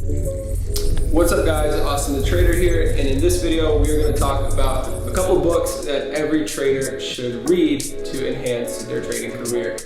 What's up guys, Austin the Trader here, and in this video we are going to talk about a couple books that every trader should read to enhance their trading career.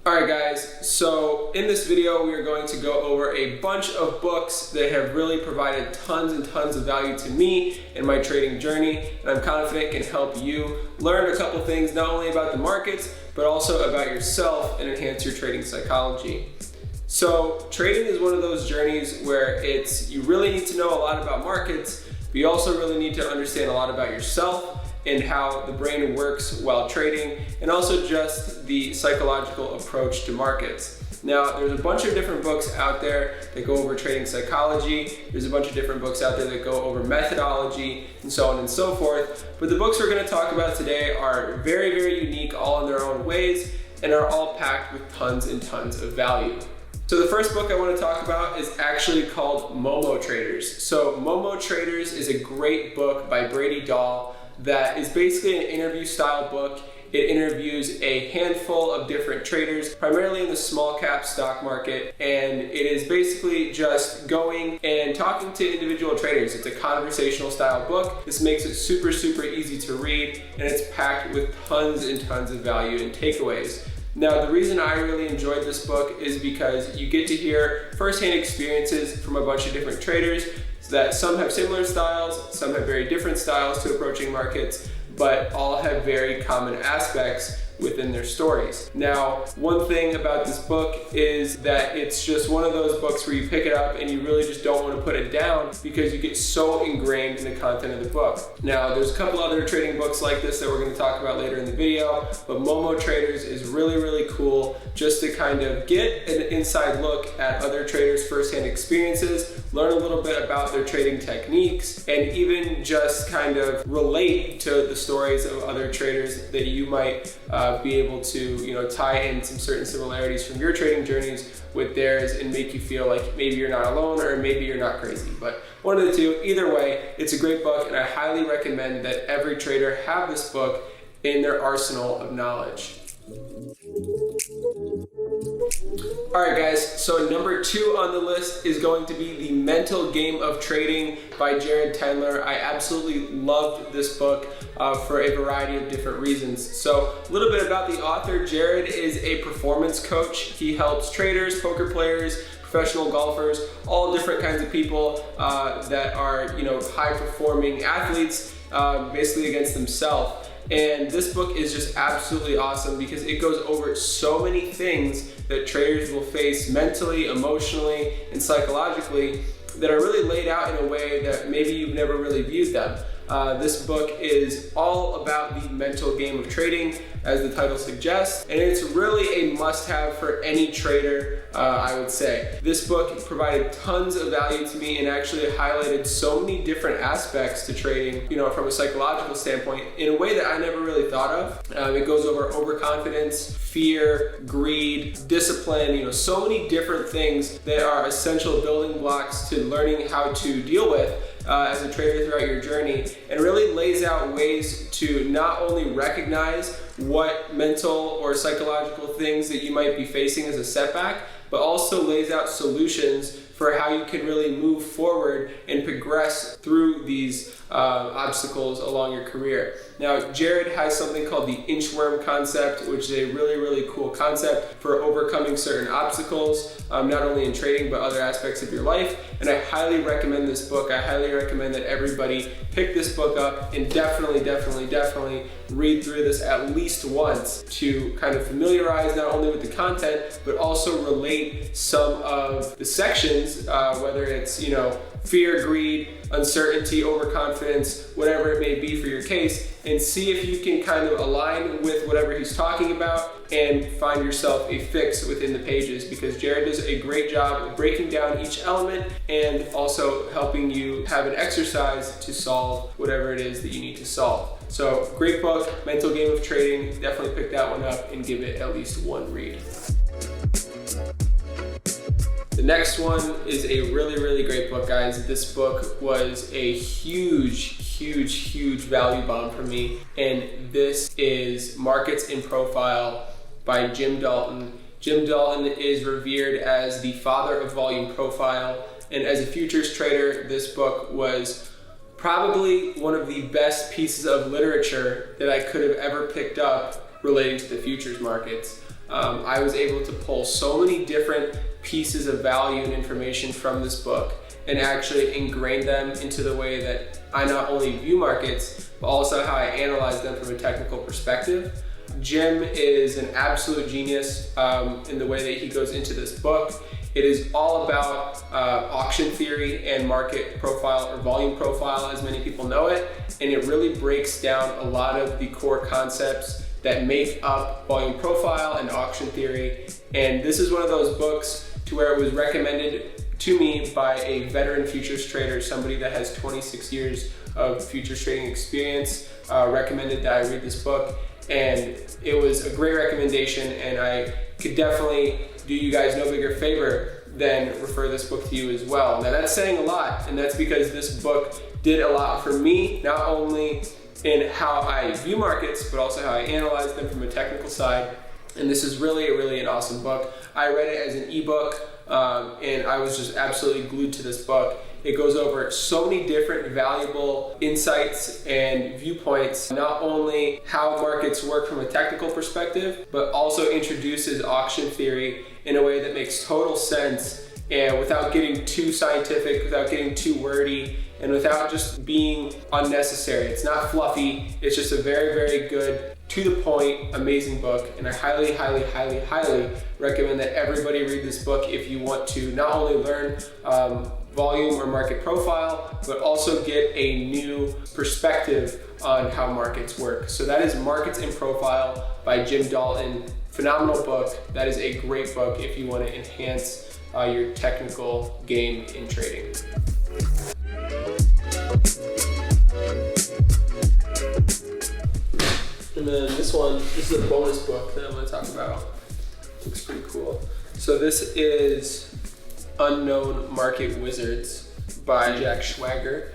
Alright guys, so in this video we are going to go over a bunch of books that have really provided tons and tons of value to me in my trading journey, and I'm confident can help you learn a couple things not only about the markets but also about yourself and enhance your trading psychology. So trading is one of those journeys where you really need to know a lot about markets, but you also really need to understand a lot about yourself and how the brain works while trading, and also just the psychological approach to markets. Now, there's a bunch of different books out there that go over trading psychology. There's a bunch of different books out there that go over methodology and so on and so forth. But the books we're going to talk about today are very, very unique, all in their own ways, and are all packed with tons and tons of value. So the first book I want to talk about is actually called Momo Traders. So Momo Traders is a great book by Brady Dahl that is basically an interview style book. It interviews a handful of different traders, primarily in the small cap stock market, and it is basically just going and talking to individual traders. It's a conversational style book. This makes it super, super easy to read, and it's packed with tons and tons of value and takeaways. Now, the reason I really enjoyed this book is because you get to hear firsthand experiences from a bunch of different traders, that some have similar styles, some have very different styles to approaching markets, but all have very common aspects within their stories. Now, one thing about this book is that it's just one of those books where you pick it up and you really just don't want to put it down because you get so ingrained in the content of the book. Now, there's a couple other trading books like this that we're going to talk about later in the video, but Momo Traders is really, really cool just to kind of get an inside look at other traders' firsthand experiences, learn a little bit about their trading techniques, and even just kind of relate to the stories of other traders that you might be able to tie in some certain similarities from your trading journeys with theirs and make you feel like maybe you're not alone or maybe you're not crazy. But one of the two, either way, it's a great book, and I highly recommend that every trader have this book in their arsenal of knowledge. Alright guys, so number 2 on the list is going to be The Mental Game of Trading by Jared Tendler. I absolutely loved this book for a variety of different reasons. So a little bit about the author. Jared is a performance coach. He helps traders, poker players, professional golfers, all different kinds of people that are high performing athletes basically against themselves. And this book is just absolutely awesome because it goes over so many things that traders will face mentally, emotionally, and psychologically that are really laid out in a way that maybe you've never really viewed them. This book is all about the mental game of trading, as the title suggests, and it's really a must-have for any trader, I would say. This book provided tons of value to me and actually highlighted so many different aspects to trading, from a psychological standpoint, in a way that I never really thought of. It goes over overconfidence, fear, greed, discipline, so many different things that are essential building blocks to learning how to deal with as a trader throughout your journey, and really lays out ways to not only recognize what mental or psychological things that you might be facing as a setback, but also lays out solutions for how you can really move forward and progress through these obstacles along your career. Now, Jared has something called the inchworm concept, which is a really, really cool concept for overcoming certain obstacles, not only in trading, but other aspects of your life. And I highly recommend this book. I highly recommend that everybody pick this book up and definitely read through this at least once to kind of familiarize not only with the content, but also relate some of the sections, whether it's, fear, greed, uncertainty, overconfidence, whatever it may be for your case, and see if you can kind of align with whatever he's talking about, and find yourself a fix within the pages, because Jared does a great job of breaking down each element and also helping you have an exercise to solve whatever it is that you need to solve. So great book, Mental Game of Trading. Definitely pick that one up and give it at least one read. The next one is a really great book, guys. This book was a huge value bomb for me, and this is Markets in Profile by Jim Dalton. Jim Dalton is revered as the father of volume profile, and as a futures trader, this book was probably one of the best pieces of literature that I could have ever picked up relating to the futures markets. I was able to pull so many different pieces of value and information from this book and actually ingrain them into the way that I not only view markets, but also how I analyze them from a technical perspective. Jim is an absolute genius in the way that he goes into this book. It is all about auction theory and market profile, or volume profile as many people know it, and it really breaks down a lot of the core concepts that make up volume profile and auction theory. And this is one of those books to where it was recommended to me by a veteran futures trader, somebody that has 26 years of futures trading experience, recommended that I read this book, and it was a great recommendation, and I could definitely do you guys no bigger favor than refer this book to you as well. Now that's saying a lot, and that's because this book did a lot for me, not only in how I view markets, but also how I analyze them from a technical side. And this is really an awesome book. I read it as an ebook, and I was just absolutely glued to this book. It goes over so many different valuable insights and viewpoints, not only how markets work from a technical perspective, but also introduces auction theory in a way that makes total sense, and without getting too scientific, without getting too wordy, and without just being unnecessary. It's not fluffy, it's just a very good, to the point, amazing book, and I highly recommend that everybody read this book if you want to not only learn volume or market profile, but also get a new perspective on how markets work. So that is Markets in Profile by Jim Dalton. Phenomenal book. That is a great book if you want to enhance your technical game in trading. And then this is a bonus book that I'm going to talk about. Looks pretty cool. So this is Unknown Market Wizards by Jack Schwager,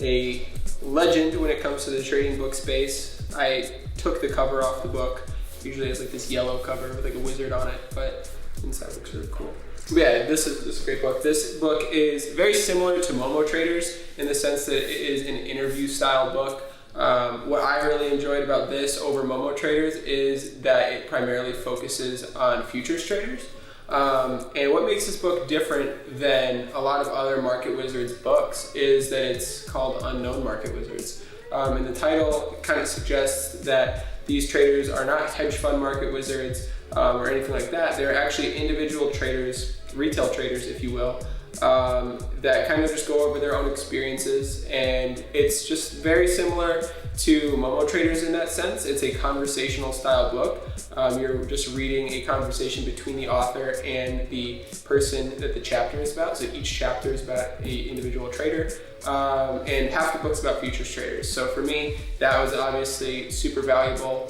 a legend when it comes to the trading book space. I took the cover off the book. Usually it's like this yellow cover with like a wizard on it, but inside looks really cool. But yeah, this is a great book. This book is very similar to Momo Traders in the sense that it is an interview style book. What I really enjoyed about this over Momo Traders is that it primarily focuses on futures traders. And what makes this book different than a lot of other Market Wizards books is that it's called Unknown Market Wizards. And the title kind of suggests that these traders are not hedge fund market wizards or anything like that. They're actually individual traders, retail traders, if you will, that kind of just go over their own experiences, and it's just very similar to Momo Traders in that sense. It's a conversational style book. You're just reading a conversation between the author and the person that the chapter is about. So each chapter is about an individual trader, and half the book's about futures traders. So for me, that was obviously super valuable.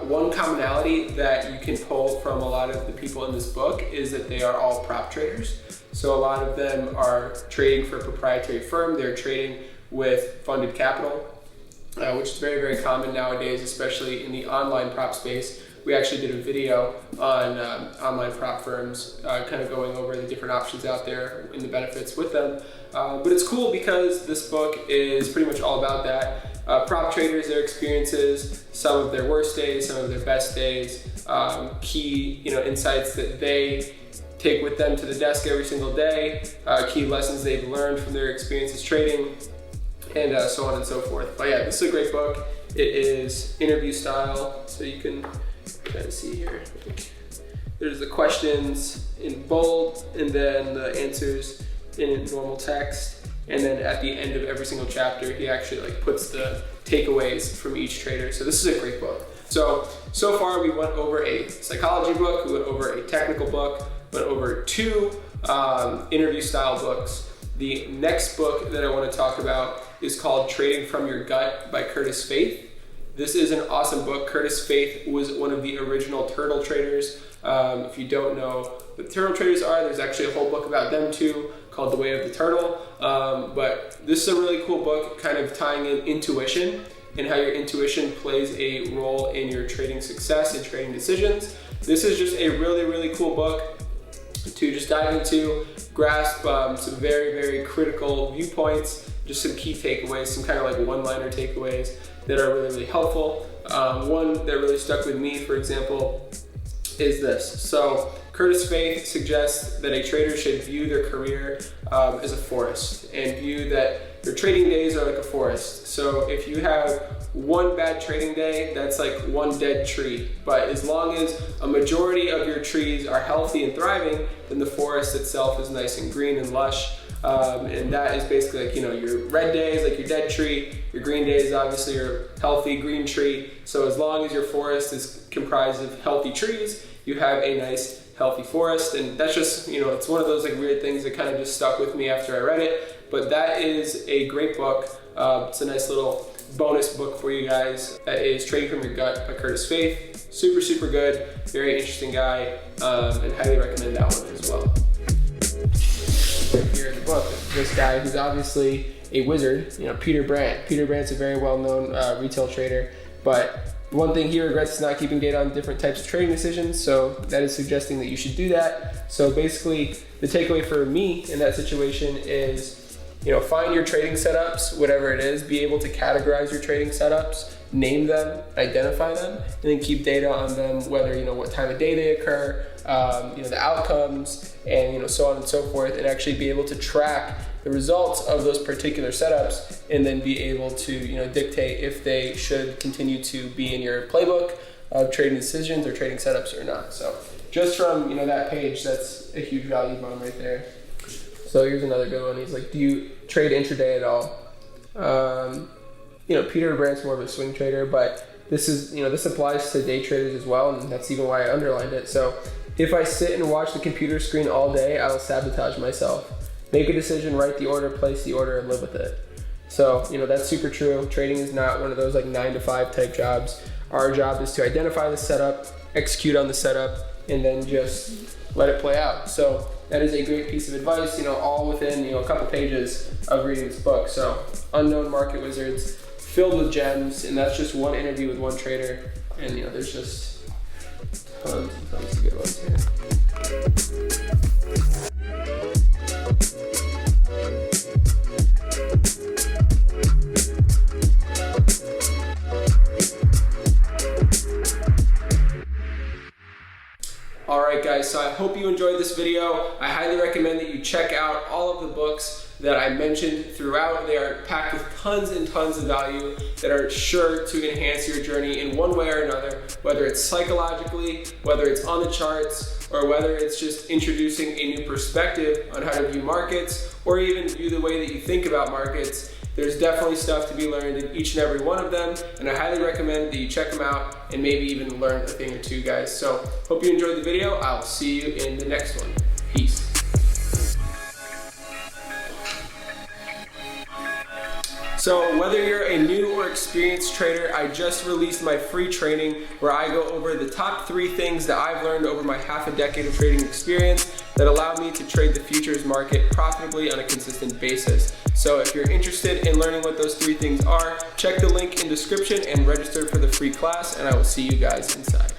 One commonality that you can pull from a lot of the people in this book is that they are all prop traders. So a lot of them are trading for a proprietary firm. They're trading with funded capital, which is very common nowadays, especially in the online prop space. We actually did a video on online prop firms, kind of going over the different options out there and the benefits with them. But it's cool because this book is pretty much all about that. Prop traders, their experiences, some of their worst days, some of their best days, key insights that they take with them to the desk every single day, key lessons they've learned from their experiences trading, and so on and so forth. But yeah, this is a great book. It is interview style, so you can kind of see here. There's the questions in bold, and then the answers in normal text. And then at the end of every single chapter, he actually like puts the takeaways from each trader. So this is a great book. So far we went over a psychology book, we went over a technical book, went over 2 interview style books. The next book that I want to talk about is called Trading from Your Gut by Curtis Faith. This is an awesome book. Curtis Faith was one of the original turtle traders. If you don't know what turtle traders are, there's actually a whole book about them too called The Way of the Turtle. But this is a really cool book kind of tying in intuition and how your intuition plays a role in your trading success and trading decisions. This is just a really, really cool book to just dive into, grasp some very, very critical viewpoints, just some key takeaways, some kind of like one-liner takeaways that are really, really helpful. One that really stuck with me, for example, is this. So Curtis Faith suggests that a trader should view their career as a forest and view that their trading days are like a forest. So if you have one bad trading day, that's like one dead tree. But as long as a majority of your trees are healthy and thriving, then the forest itself is nice and green and lush. And that is basically like, your red days, like your dead tree, your green days, obviously your healthy green tree. So as long as your forest is comprised of healthy trees, you have a nice healthy forest. And that's just, it's one of those like weird things that kind of just stuck with me after I read it. But that is a great book. It's a nice little bonus book for you guys. That is Trading from Your Gut by Curtis Faith. Super, super good. Very interesting guy. And highly recommend that one as well. Here in the book, this guy who's obviously a wizard, Peter Brandt. Peter Brandt's a very well-known retail trader, but one thing he regrets is not keeping data on different types of trading decisions, so that is suggesting that you should do that. So basically, the takeaway for me in that situation is, find your trading setups, whatever it is, be able to categorize your trading setups, name them, identify them, and then keep data on them, whether, what time of day they occur, the outcomes, and, so on and so forth, and actually be able to track the results of those particular setups and then be able to, dictate if they should continue to be in your playbook of trading decisions or trading setups or not. So just from, that page, that's a huge value bomb right there. So here's another good one. He's like, do you trade intraday at all? Peter Brandt's more of a swing trader, but this applies to day traders as well, and that's even why I underlined it. So if I sit and watch the computer screen all day, I'll sabotage myself. Make a decision, write the order, place the order, and live with it. So, that's super true. Trading is not one of those like 9-to-5 type jobs. Our job is to identify the setup, execute on the setup, and then just let it play out. So that is a great piece of advice, all within, a couple pages of reading this book. So Unknown Market Wizards, filled with gems, and that's just one interview with one trader. And, there's just tons and tons of good ones here. Alright guys, so I hope you enjoyed this video. I highly recommend that you check out all of the books that I mentioned throughout. They are packed with tons and tons of value that are sure to enhance your journey in one way or another, whether it's psychologically, whether it's on the charts, or whether it's just introducing a new perspective on how to view markets, or even view the way that you think about markets. There's definitely stuff to be learned in each and every one of them, and I highly recommend that you check them out and maybe even learn a thing or two, guys. So, hope you enjoyed the video. I'll see you in the next one. Peace. So whether you're a new or experienced trader, I just released my free training where I go over the top 3 things that I've learned over my half a decade of trading experience that allow me to trade the futures market profitably on a consistent basis. So if you're interested in learning what those 3 things are, check the link in description and register for the free class, and I will see you guys inside.